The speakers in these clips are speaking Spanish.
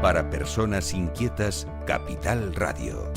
Para personas inquietas, Capital Radio.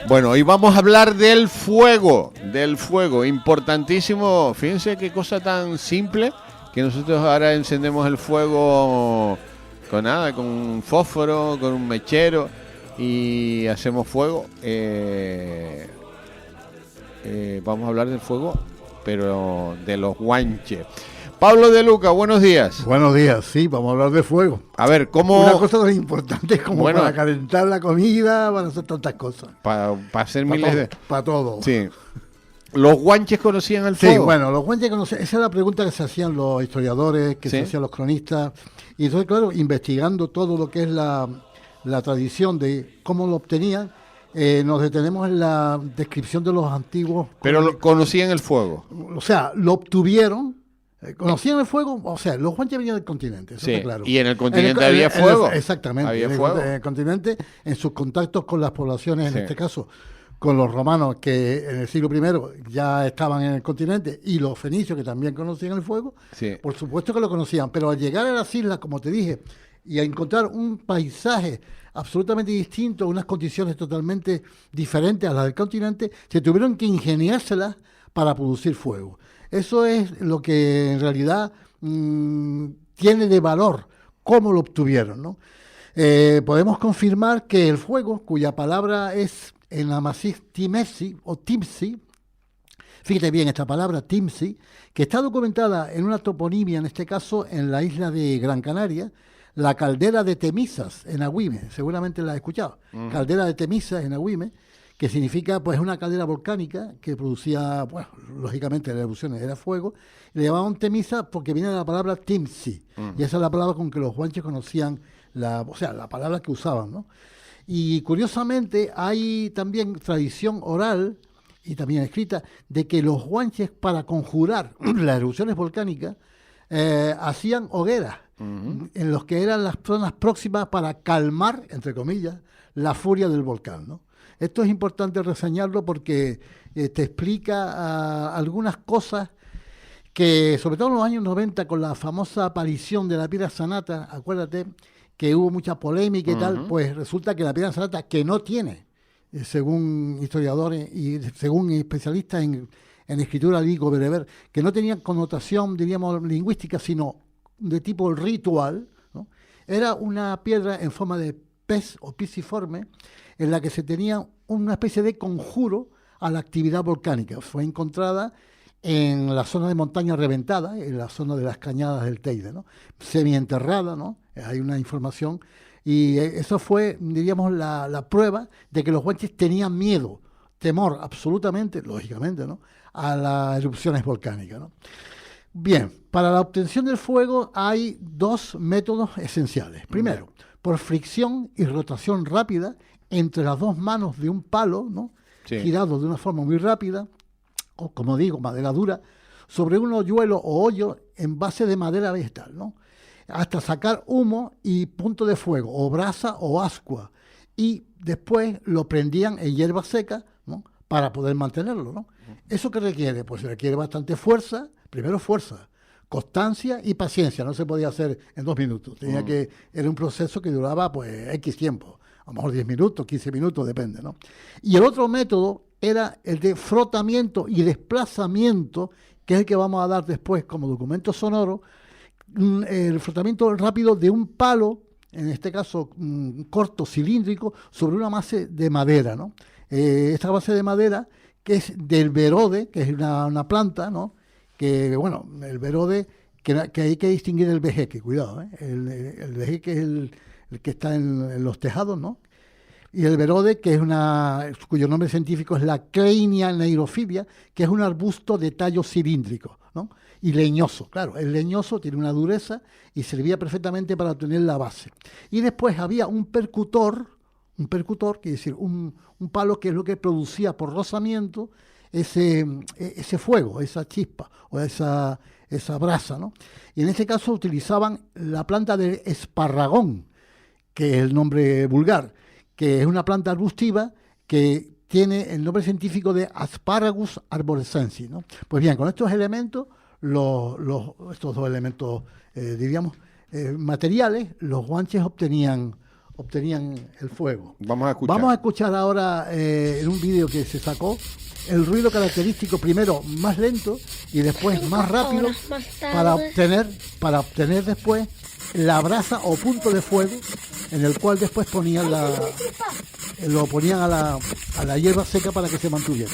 Bueno, hoy vamos a hablar del fuego, importantísimo. Fíjense qué cosa tan simple que nosotros ahora encendemos el fuego con nada, con un fósforo, con un mechero y hacemos fuego. Vamos a hablar del fuego, pero de los guanches. Pablo de Luca, buenos días. Buenos días, sí, vamos a hablar de fuego. A ver, ¿cómo...? Una cosa tan importante como para calentar la comida, para hacer tantas cosas. Para hacer miles de... Para todo. Sí. ¿Los guanches conocían el fuego? Sí, bueno, los guanches conocían... Esa es la pregunta que se hacían los historiadores, que se hacían los cronistas. Y entonces, claro, investigando todo lo que es la tradición de cómo lo obtenían, nos detenemos en la descripción de los antiguos... Pero conocían el fuego. O sea, lo obtuvieron... ¿Conocían el fuego? O sea, los guanches venían del continente, eso está claro. Y en el continente había fuego. Exactamente. Había fuego. En el continente, en sus contactos con las poblaciones, en este caso, con los romanos, que en el siglo I ya estaban en el continente, y los fenicios, que también conocían el fuego, por supuesto que lo conocían. Pero al llegar a las islas, como te dije, y a encontrar un paisaje absolutamente distinto, unas condiciones totalmente diferentes a las del continente, se tuvieron que ingeniárselas para producir fuego. Eso es lo que en realidad tiene de valor, cómo lo obtuvieron, ¿no? Podemos confirmar que el fuego, cuya palabra es en amasí timesi o timsi, fíjate bien esta palabra timsi, que está documentada en una toponimia, en este caso en la isla de Gran Canaria, la caldera de Temisas en Agüime, seguramente la has escuchado, caldera de Temisas en Agüime, que significa pues una caldera volcánica que producía, bueno, lógicamente la erupción era fuego, y le llamaban Temisa porque viene de la palabra Timsi, y esa es la palabra con que los guanches conocían, la palabra que usaban, ¿no? Y curiosamente hay también tradición oral y también escrita de que los guanches, para conjurar las erupciones volcánicas, hacían hogueras en los que eran las zonas próximas para calmar, entre comillas, la furia del volcán, ¿no? Esto es importante reseñarlo porque te explica algunas cosas que, sobre todo en los años 90, con la famosa aparición de la piedra sanata, acuérdate que hubo mucha polémica y tal, pues resulta que la piedra sanata, que no tiene, según historiadores y según especialistas en escritura lírico-bereber, que no tenía connotación, diríamos, lingüística, sino de tipo ritual, ¿no? Era una piedra en forma de pez o pisiforme, en la que se tenía una especie de conjuro a la actividad volcánica. Fue encontrada en la zona de montaña reventada, en la zona de las cañadas del Teide, ¿no? Semienterrada, ¿no? Hay una información, y eso fue, diríamos, la prueba de que los guanches tenían miedo, temor, absolutamente, lógicamente, ¿no?, a las erupciones volcánicas, ¿no? Bien, para la obtención del fuego hay dos métodos esenciales. Primero, por fricción y rotación rápida entre las dos manos de un palo, ¿no?, girado de una forma muy rápida, o como digo, madera dura, sobre un hoyuelo o hoyo en base de madera vegetal, ¿no?, hasta sacar humo y punto de fuego, o brasa o ascua, y después lo prendían en hierba seca, ¿no?, para poder mantenerlo, ¿no? ¿Eso qué requiere? Pues requiere bastante fuerza, primero fuerza, constancia y paciencia. No se podía hacer en 2 minutos. Era un proceso que duraba pues X tiempo, a lo mejor 10 minutos, 15 minutos, depende, ¿no? Y el otro método era el de frotamiento y desplazamiento, que es el que vamos a dar después como documento sonoro, el frotamiento rápido de un palo, en este caso corto, cilíndrico, sobre una base de madera, ¿no? Esta base de madera, que es del verode, que es una planta, ¿no?, que, bueno, el verode que hay que distinguir el vejeque, cuidado, el vejeque es el que está en los tejados, ¿no? Y el verode, que es cuyo nombre científico es la Kleinia neirophibia, que es un arbusto de tallo cilíndrico, ¿no? Y leñoso, claro, el leñoso tiene una dureza y servía perfectamente para obtener la base. Y después había un percutor, quiere decir, un palo que es lo que producía por rozamiento ese fuego, esa chispa o esa brasa, ¿no? Y en ese caso utilizaban la planta de esparragón, que es el nombre vulgar, que es una planta arbustiva que tiene el nombre científico de Asparagus arborescensis, ¿no? Pues bien, con estos elementos, estos dos elementos, diríamos, materiales, los guanches obtenían el fuego. Vamos a escuchar ahora en un vídeo que se sacó el ruido característico, primero más lento y después más rápido, para obtener después la brasa o punto de fuego en el cual después lo ponían a la hierba seca para que se mantuviera.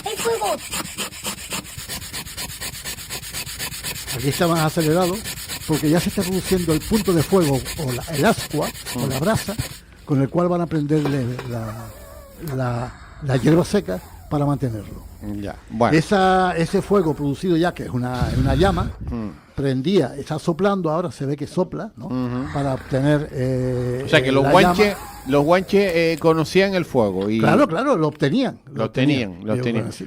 ¡El fuego! Aquí está más acelerado porque ya se está produciendo el punto de fuego o el ascua o la brasa con el cual van a prenderle la hierba seca para mantenerlo. Ya, bueno. Ese fuego producido ya, que es una llama, prendía, está soplando, ahora se ve que sopla, ¿no? Para obtener o sea que los guanches conocían el fuego. Y claro, lo obtenían. Lo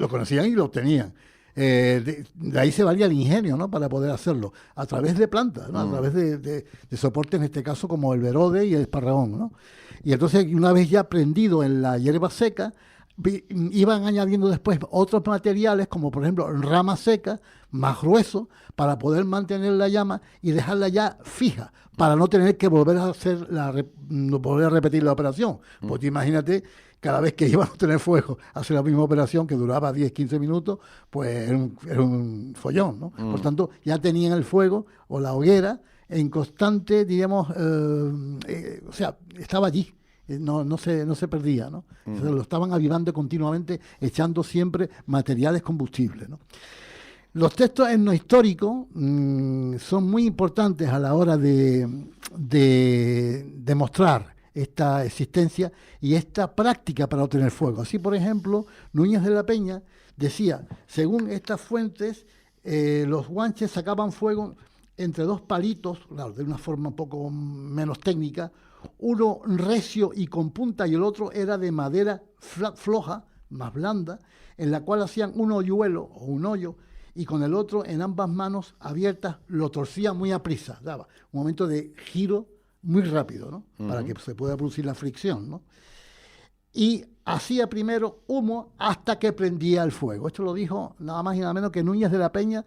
conocían y lo obtenían. De ahí se valía el ingenio, ¿no? Para poder hacerlo, a través de plantas, ¿no? A través de soportes, en este caso, como el verode y el esparragón, ¿no? Y entonces, una vez ya prendido en la hierba seca, iban añadiendo después otros materiales, como por ejemplo rama seca, más grueso, para poder mantener la llama y dejarla ya fija, para no tener que volver a volver a repetir la operación. Porque imagínate, cada vez que iban a tener fuego, hacer la misma operación que duraba 10-15 minutos, pues era un follón, ¿no? Por tanto, ya tenían el fuego o la hoguera en constante, digamos, o sea, estaba allí. No se perdía, ¿no? Se lo estaban avivando continuamente, echando siempre materiales combustibles, ¿no? Los textos etnohistóricos son muy importantes a la hora de demostrar esta existencia y esta práctica para obtener fuego. Así, por ejemplo, Núñez de la Peña decía, según estas fuentes, los guanches sacaban fuego entre dos palitos, claro, de una forma un poco menos técnica, uno recio y con punta y el otro era de madera floja, más blanda, en la cual hacían un hoyuelo o un hoyo y con el otro en ambas manos abiertas lo torcía muy aprisa, daba un momento de giro muy rápido, ¿no? Para que se pueda producir la fricción, ¿no? Y hacía primero humo hasta que prendía el fuego. Esto lo dijo nada más y nada menos que Núñez de la Peña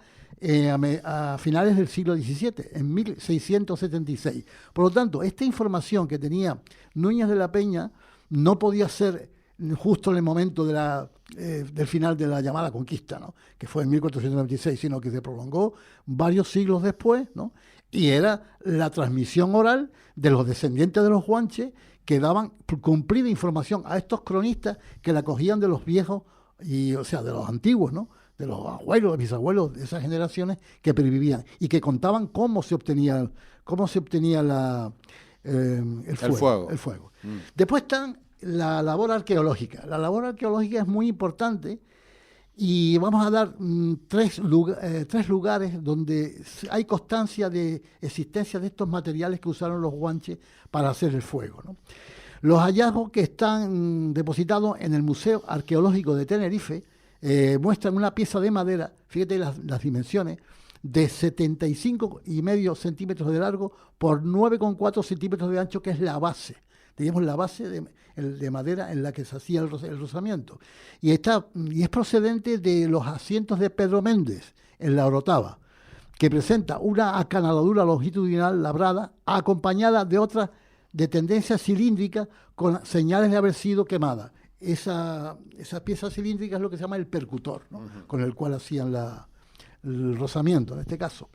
a finales del siglo XVII, en 1676. Por lo tanto, esta información que tenía Núñez de la Peña no podía ser justo en el momento del final de la llamada conquista, ¿no? Que fue en 1496, sino que se prolongó varios siglos después, ¿no? Y era la transmisión oral de los descendientes de los guanches que daban cumplida información a estos cronistas que la cogían de los viejos, o sea, de los antiguos, ¿no? De los abuelos, de bisabuelos, de esas generaciones que pervivían y que contaban cómo se obtenía el fuego. Después están la labor arqueológica. La labor arqueológica es muy importante y vamos a dar tres lugares donde hay constancia de existencia de estos materiales que usaron los guanches para hacer el fuego, ¿no? Los hallazgos que están depositados en el Museo Arqueológico de Tenerife muestran una pieza de madera, fíjate las dimensiones, de 75,5 centímetros de largo por 9,4 centímetros de ancho, que es la base, digamos la base de madera en la que se hacía el rozamiento. Y es procedente de los asientos de Pedro Méndez, en la Orotava, que presenta una acanadadura longitudinal labrada, acompañada de otra de tendencia cilíndrica con señales de haber sido quemada. Esa pieza cilíndrica es lo que se llama el percutor, ¿no? Con el cual hacían el rozamiento en este caso.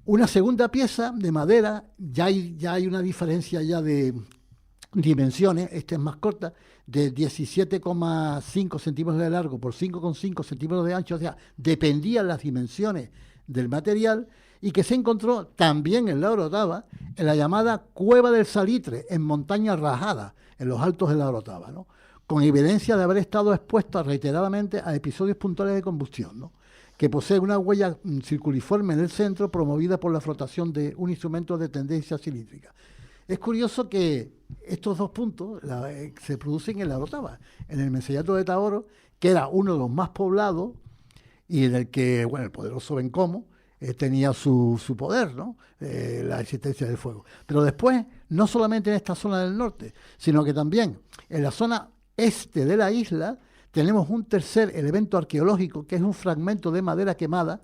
Una segunda pieza de madera, ya hay una diferencia ya de dimensiones, esta es más corta, de 17,5 centímetros de largo por 5,5 centímetros de ancho, o sea, dependían las dimensiones del material, y que se encontró también en la Orotava, en la llamada Cueva del Salitre, en Montaña Rajada, en los altos de la Orotava, ¿no? Con evidencia de haber estado expuesta reiteradamente a episodios puntuales de combustión, ¿no? Que posee una huella circuliforme en el centro, promovida por la flotación de un instrumento de tendencia cilíndrica. Es curioso que estos dos puntos se producen en la Orotava, en el Mencellato de Taoro, que era uno de los más poblados y en el que, bueno, el poderoso Bencomo tenía su poder, ¿no? La existencia del fuego. Pero después, no solamente en esta zona del norte, sino que también en la zona este de la isla tenemos un tercer elemento arqueológico, que es un fragmento de madera quemada,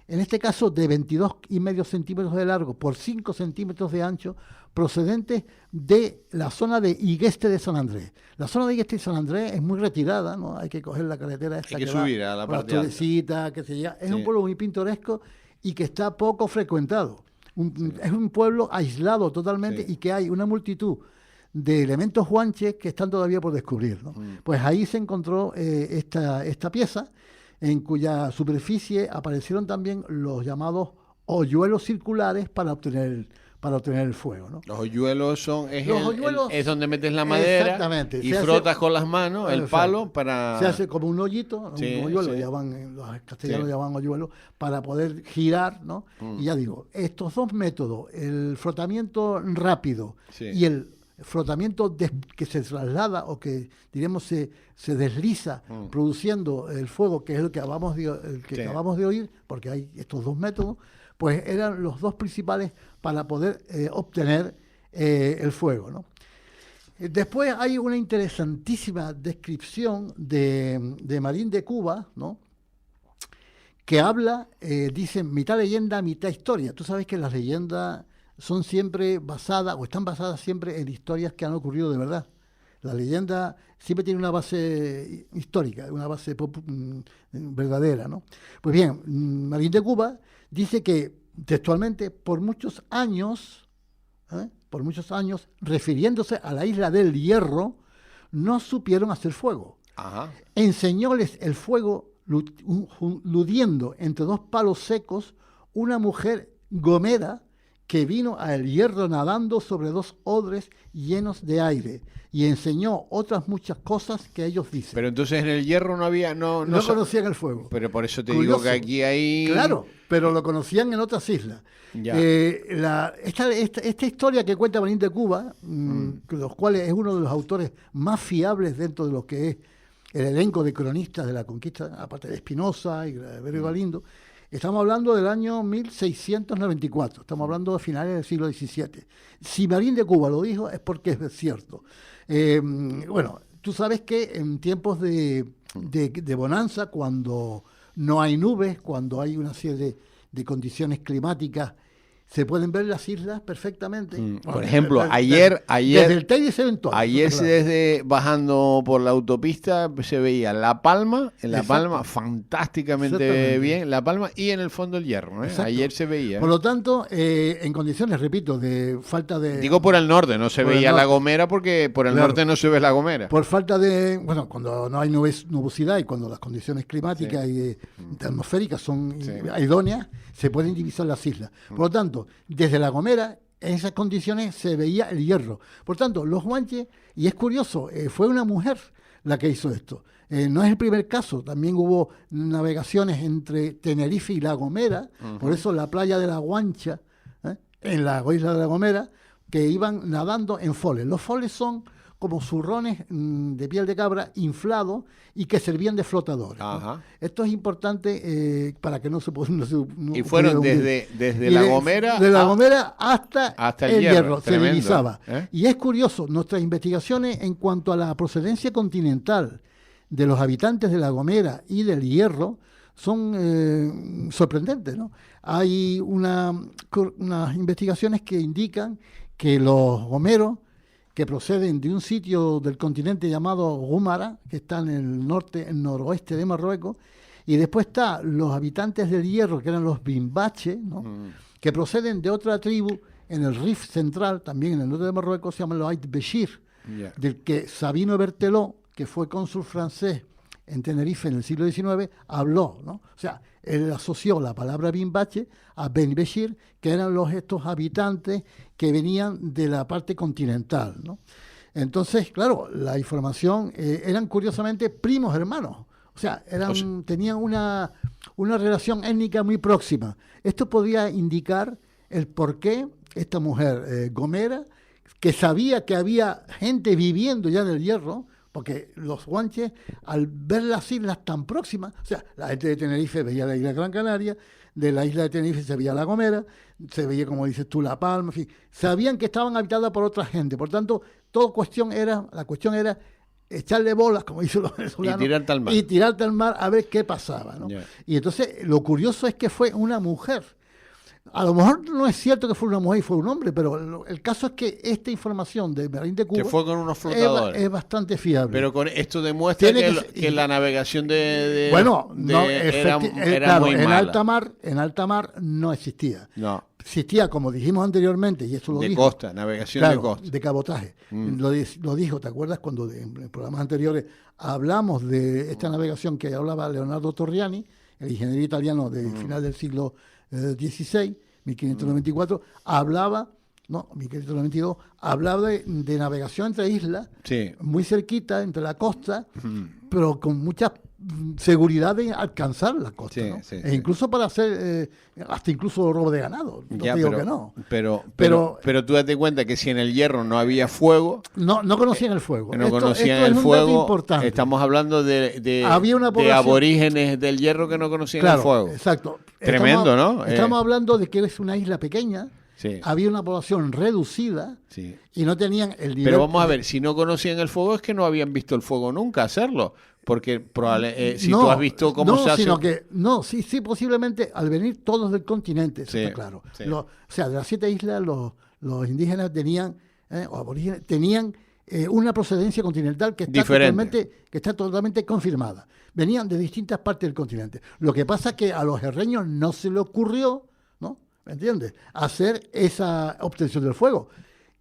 en este caso de 22,5 centímetros de largo por 5 centímetros de ancho, procedente de la zona de Igueste de San Andrés. La zona de Igueste de San Andrés es muy retirada, ¿no? Hay que coger la carretera esta, hay que subir a la parte alta, que se llama. Es un pueblo muy pintoresco y que está poco frecuentado. Es un pueblo aislado totalmente, y que hay una multitud de elementos guanches que están todavía por descubrir, ¿no? Pues ahí se encontró esta pieza, en cuya superficie aparecieron también los llamados hoyuelos circulares para obtener el fuego, ¿no? Los hoyuelos es donde metes la madera y frotas con las manos el palo para... Se hace como un hoyito, un hoyuelo, los castellanos llaman hoyuelo, para poder girar, ¿no? Y ya digo, estos dos métodos, el frotamiento rápido y el frotamiento que se traslada o que, diremos, se desliza produciendo el fuego, que es el que acabamos de oír, porque hay estos dos métodos, pues eran los dos principales para poder obtener el fuego, ¿no? Después hay una interesantísima descripción de Marín de Cuba, ¿no? Que habla, dice, mitad leyenda, mitad historia. Tú sabes que las leyendas son siempre basadas, o están basadas siempre en historias que han ocurrido de verdad. La leyenda siempre tiene una base histórica, una base verdadera, ¿no? Pues bien, Marín de Cuba dice que textualmente por muchos años, refiriéndose a la isla del Hierro, no supieron hacer fuego. Ajá. Enseñóles el fuego ludiendo entre dos palos secos una mujer gomera que vino al Hierro nadando sobre dos odres llenos de aire, y enseñó otras muchas cosas que ellos dicen. Pero entonces en el Hierro no había... No conocían el fuego. Pero por eso te digo que aquí hay... Claro, pero lo conocían en otras islas. Esta historia que cuenta Marín de Cuba, los cuales es uno de los autores más fiables dentro de lo que es el elenco de cronistas de la conquista, aparte de Espinosa y de Berrio Galindo. Estamos hablando del año 1694, estamos hablando de finales del siglo XVII. Si Marín de Cuba lo dijo es porque es cierto. Bueno, tú sabes que en tiempos de bonanza, cuando no hay nubes, cuando hay una serie de condiciones climáticas, se pueden ver las islas perfectamente. Por ejemplo, ayer desde el Teide se ven todas. Ayer desde bajando por la autopista se veía La Palma, fantásticamente bien, La Palma y en el fondo el Hierro, ¿eh? Ayer se veía. Por lo tanto, en condiciones, repito, de falta de... Digo por el norte, no se veía La Gomera porque por el norte no se ve La Gomera. Por falta de... Bueno, cuando no hay nubosidad y cuando las condiciones climáticas y atmosféricas son idóneas, se pueden divisar las islas. Por lo tanto, desde La Gomera, en esas condiciones se veía el Hierro. Por tanto, los guanches, y es curioso, fue una mujer la que hizo esto. No es el primer caso, también hubo navegaciones entre Tenerife y La Gomera, por eso la playa de La Guancha, en la isla de La Gomera, que iban nadando en foles. Los foles son como zurrones de piel de cabra inflados y que servían de flotadores, ¿no? Esto es importante para que no se y fueron desde La Gomera de La Gomera hasta el Hierro se tremendo, divisaba. Y es curioso, nuestras investigaciones en cuanto a la procedencia continental de los habitantes de La Gomera y del Hierro son sorprendentes, ¿no? Hay unas investigaciones que indican que los gomeros, que proceden de un sitio del continente llamado Gúmara, que está en el noroeste de Marruecos, Y después está los habitantes del hierro, que eran los Bimbache, ¿no? Que proceden de otra tribu en el Rif central, también en el norte de Marruecos, se llaman los Ait Béchir, del que Sabino Berthelot, que fue cónsul francés en Tenerife en el siglo XIX, habló, ¿no? O sea, él asoció la palabra Bimbache a Ben Béchir, que eran estos habitantes que venían de la parte continental, ¿no? Entonces, claro, la información eran curiosamente primos hermanos. O sea, tenían una relación étnica muy próxima. Esto podía indicar el por qué esta mujer, Gomera, que sabía que había gente viviendo ya en el hierro, porque los guanches, al ver las islas tan próximas, o sea, la gente de Tenerife veía la isla de Gran Canaria, de la isla de Tenerife se veía La Gomera, se veía, como dices tú, La Palma, en fin, sabían que estaban habitadas por otra gente. Por tanto, la cuestión era echarle bolas, como dicen los venezolanos, y tirarte al mar a ver qué pasaba, ¿no? Y entonces, lo curioso es que fue una mujer. A lo mejor no es cierto que fue una mujer y fue un hombre, pero el caso es que esta información de Marín de Cuba que fue con unos flotadores es bastante fiable. Pero con esto demuestra que la navegación era claro, muy mala. En alta mar no existía. No. Existía, como dijimos anteriormente, y esto lo dijo. De costa, navegación de costa. De cabotaje. Lo dijo, ¿te acuerdas? Cuando en programas anteriores hablamos de esta navegación que hablaba Leonardo Torriani, el ingeniero italiano del final del siglo XVI, 1594, hablaba, no, 1592, hablaba de navegación entre islas, muy cerquita, entre la costa, pero con mucha seguridad de alcanzar la costa, ¿no? Incluso para hacer hasta incluso robo de ganado. Pero tú date cuenta que si en el hierro no había fuego, no conocían el fuego. Esto es un dato importante. Estamos hablando de aborígenes del hierro que no conocían el fuego. Exacto. Tremendo, ¿no? Estamos hablando de que es una isla pequeña. Había una población reducida y no tenían el nivel. Pero vamos a ver, si no conocían el fuego es que no habían visto el fuego nunca hacerlo. Porque tú has visto cómo se hace. Sí, posiblemente al venir todos del continente, eso está claro. O sea, de las 7 islas, los indígenas tenían, o aborígenes, tenían una procedencia continental que está totalmente confirmada. Venían de distintas partes del continente. Lo que pasa es que a los herreños no se le ocurrió, ¿no? ¿Me entiendes?, hacer esa obtención del fuego.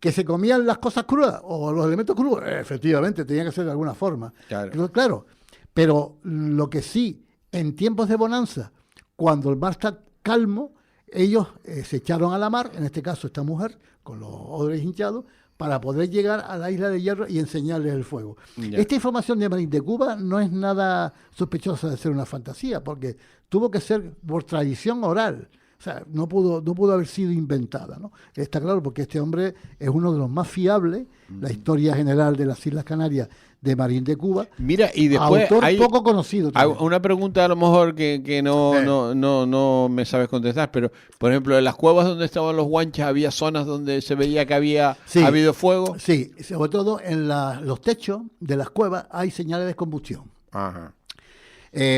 Que se comían las cosas crudas o los elementos crudos, efectivamente, tenía que ser de alguna forma. Claro. Pero lo que sí, en tiempos de bonanza, cuando el mar está calmo, ellos se echaron a la mar, en este caso esta mujer, con los odres hinchados, para poder llegar a la isla de Hierro y enseñarles el fuego. Esta información de Marín de Cuba no es nada sospechosa de ser una fantasía, porque tuvo que ser por tradición oral. O sea, no pudo haber sido inventada, ¿no? Está claro, porque este hombre es uno de los más fiables, la historia general de las Islas Canarias de Marín de Cuba. Mira, y después autor poco conocido también. Una pregunta a lo mejor que no me sabes contestar, pero por ejemplo, en las cuevas donde estaban los guanches había zonas donde se veía que había habido fuego. Sí, sobre todo en los techos de las cuevas hay señales de combustión. Ajá.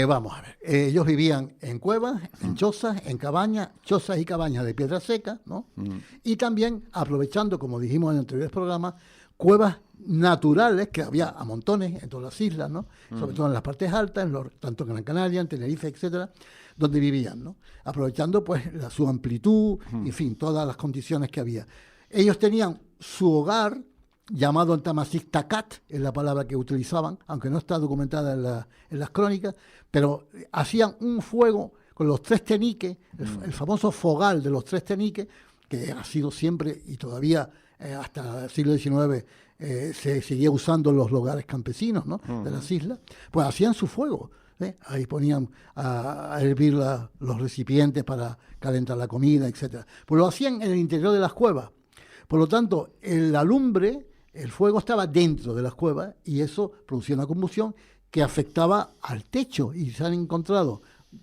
Vamos a ver, ellos vivían en cuevas, en chozas, en cabañas, chozas y cabañas de piedra seca, ¿no? Y también aprovechando, como dijimos en anteriores programas, cuevas naturales que había a montones en todas las islas, ¿no? Sobre todo en las partes altas, tanto en Gran Canaria, en Tenerife, etcétera, donde vivían, ¿no? Aprovechando pues su amplitud, en fin, todas las condiciones que había. Ellos tenían su hogar, llamado en Tamasik Tacat, es la palabra que utilizaban, aunque no está documentada en las crónicas, pero hacían un fuego con los 3 teniques, el famoso fogal de los 3 teniques, que ha sido siempre y todavía hasta el siglo XIX se seguía usando en los lugares campesinos, ¿no? De las islas, pues hacían su fuego. Ahí ponían a hervir los recipientes para calentar la comida, etcétera. Pues lo hacían en el interior de las cuevas. Por lo tanto, la lumbre, el fuego estaba dentro de las cuevas y eso producía una combustión que afectaba al techo y se han encontrado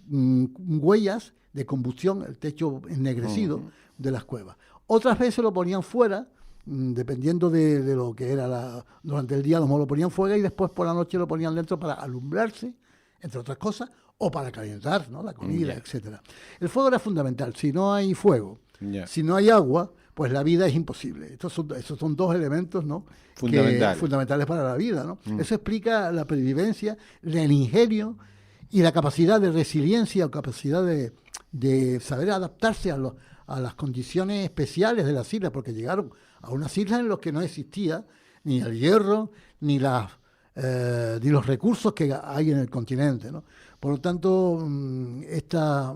huellas de combustión, el techo ennegrecido de las cuevas. Otras veces lo ponían fuera, dependiendo de lo que era durante el día, lo ponían fuera y después por la noche lo ponían dentro para alumbrarse, entre otras cosas, o para calentar, ¿no?, la comida, etcétera. El fuego era fundamental. Si no hay fuego, si no hay agua, pues la vida es imposible. Esos son 2 elementos, ¿no?, fundamentales para la vida, ¿no? Eso explica la pervivencia, el ingenio y la capacidad de resiliencia o capacidad de saber adaptarse a las condiciones especiales de las islas, porque llegaron a unas islas en las que no existía ni el hierro, ni los recursos que hay en el continente, ¿no? Por lo tanto, esta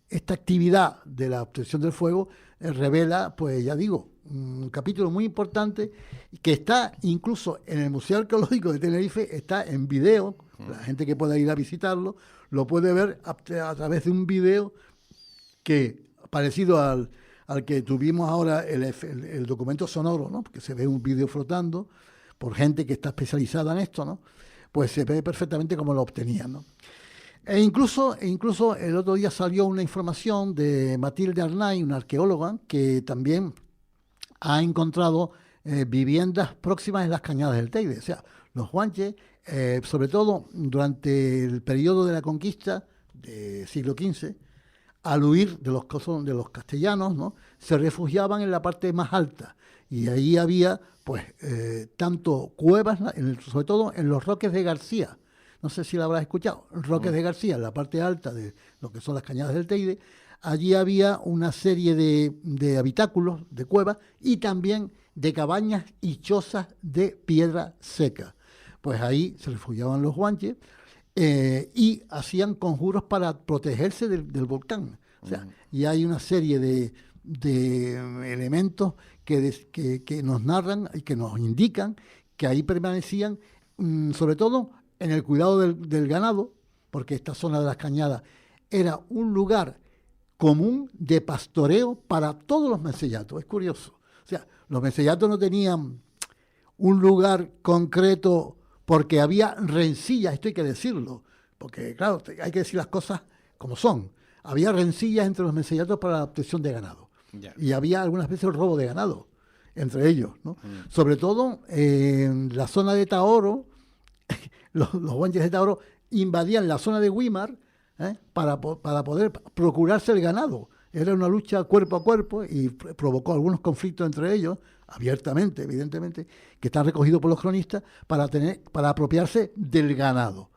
actividad de la obtención del fuego revela, pues ya digo, un capítulo muy importante que está incluso en el Museo Arqueológico de Tenerife, está en video. La gente que pueda ir a visitarlo lo puede ver a través de un video que, parecido al que tuvimos ahora, el documento sonoro, ¿no? Porque se ve un video flotando por gente que está especializada en esto, ¿no? Pues se ve perfectamente cómo lo obtenían, ¿no? E incluso el otro día salió una información de Matilde Arnay, una arqueóloga, que también ha encontrado viviendas próximas en las cañadas del Teide. O sea, los guanches, sobre todo durante el periodo de la conquista del siglo XV, al huir de los castellanos, ¿no? Se refugiaban en la parte más alta. Y ahí había, pues, tanto cuevas, sobre todo en los Roques de García. No sé si la habrás escuchado. Roques de García, en la parte alta de lo que son las cañadas del Teide. Allí había una serie de habitáculos, de cuevas, y también de cabañas y chozas de piedra seca. Pues ahí se refugiaban los guanches y hacían conjuros para protegerse del volcán. O sea, y hay una serie de elementos que nos narran y que nos indican que ahí permanecían, sobre todo en el cuidado del ganado, porque esta zona de las cañadas era un lugar común de pastoreo para todos los mencellatos. Es curioso. O sea, los mencellatos no tenían un lugar concreto porque había rencillas, esto hay que decirlo, porque claro, hay que decir las cosas como son. Había rencillas entre los mencellatos para la obtención de ganado. Yeah. Y había algunas veces el robo de ganado entre ellos, ¿no? Sobre todo en la zona de Taoro, los guanches de Taoro invadían la zona de Güímar, para poder procurarse el ganado. Era una lucha cuerpo a cuerpo y provocó algunos conflictos entre ellos, abiertamente, evidentemente, que están recogidos por los cronistas, para apropiarse del ganado.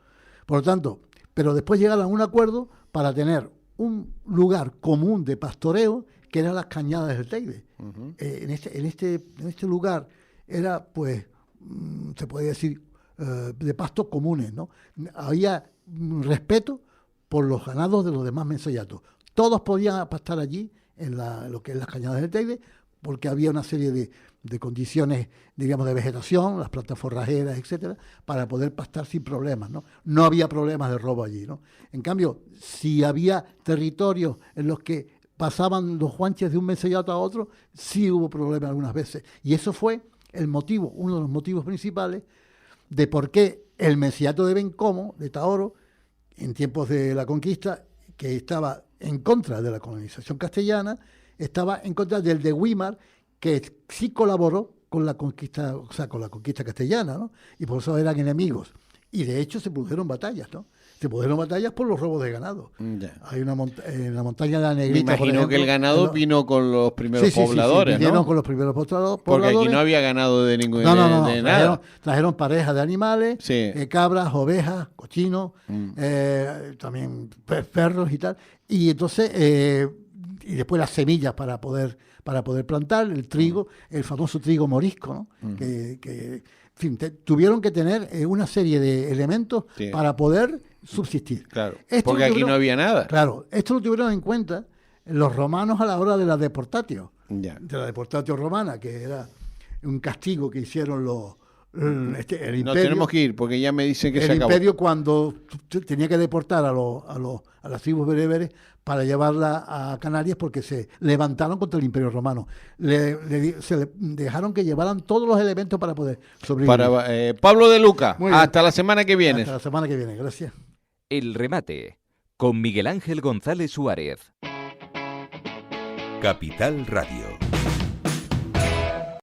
Por lo tanto, pero después llegaron a un acuerdo para tener un lugar común de pastoreo, que eran las cañadas del Teide. En este lugar era, pues, se puede decir, de pastos comunes, ¿no? Había respeto por los ganados de los demás mencellatos. Todos podían pastar allí, en lo que es las cañadas del Teide, porque había una serie de condiciones, digamos, de vegetación, las plantas forrajeras, etcétera, para poder pastar sin problemas, ¿no? No había problemas de robo allí, ¿no? En cambio, si había territorios en los que pasaban los guanches de un mencellato a otro, sí hubo problemas algunas veces. Y eso fue uno de los motivos principales de por qué el mencellato de Bencomo, de Taoro, en tiempos de la conquista, que estaba en contra de la colonización castellana, estaba en contra del de Güímar, que sí colaboró con la conquista, o sea, con la conquista castellana, ¿no? Y por eso eran enemigos. Y de hecho se produjeron batallas, ¿no? Se produjeron batallas por los robos de ganado. Yeah. Hay en la montaña de la Negrita. Me imagino que el ganado vino con los primeros pobladores, sí, vinieron ¿no? con los primeros pobladores. Porque aquí no había ganado de ningún de nada. Trajeron parejas de animales, cabras, ovejas, cochinos, también perros y tal. Y entonces, y después las semillas para poder plantar, el trigo, el famoso trigo morisco, ¿no? Que en fin, tuvieron que tener una serie de elementos para poder subsistir. Claro, porque aquí no había nada. Claro, esto lo tuvieron en cuenta los romanos a la hora de la deportatio, de la deportatio romana, que era un castigo que hicieron el imperio. No tenemos que ir, porque ya me dicen que se acabó. El imperio, cuando tenía que deportar a las tribus bereberes para llevarla a Canarias, porque se levantaron contra el imperio romano. Se dejaron que llevaran todos los elementos para poder sobrevivir. Pablo de Luca, hasta la semana que viene. Hasta la semana que viene, gracias. El remate, con Miguel Ángel González Suárez. Capital Radio.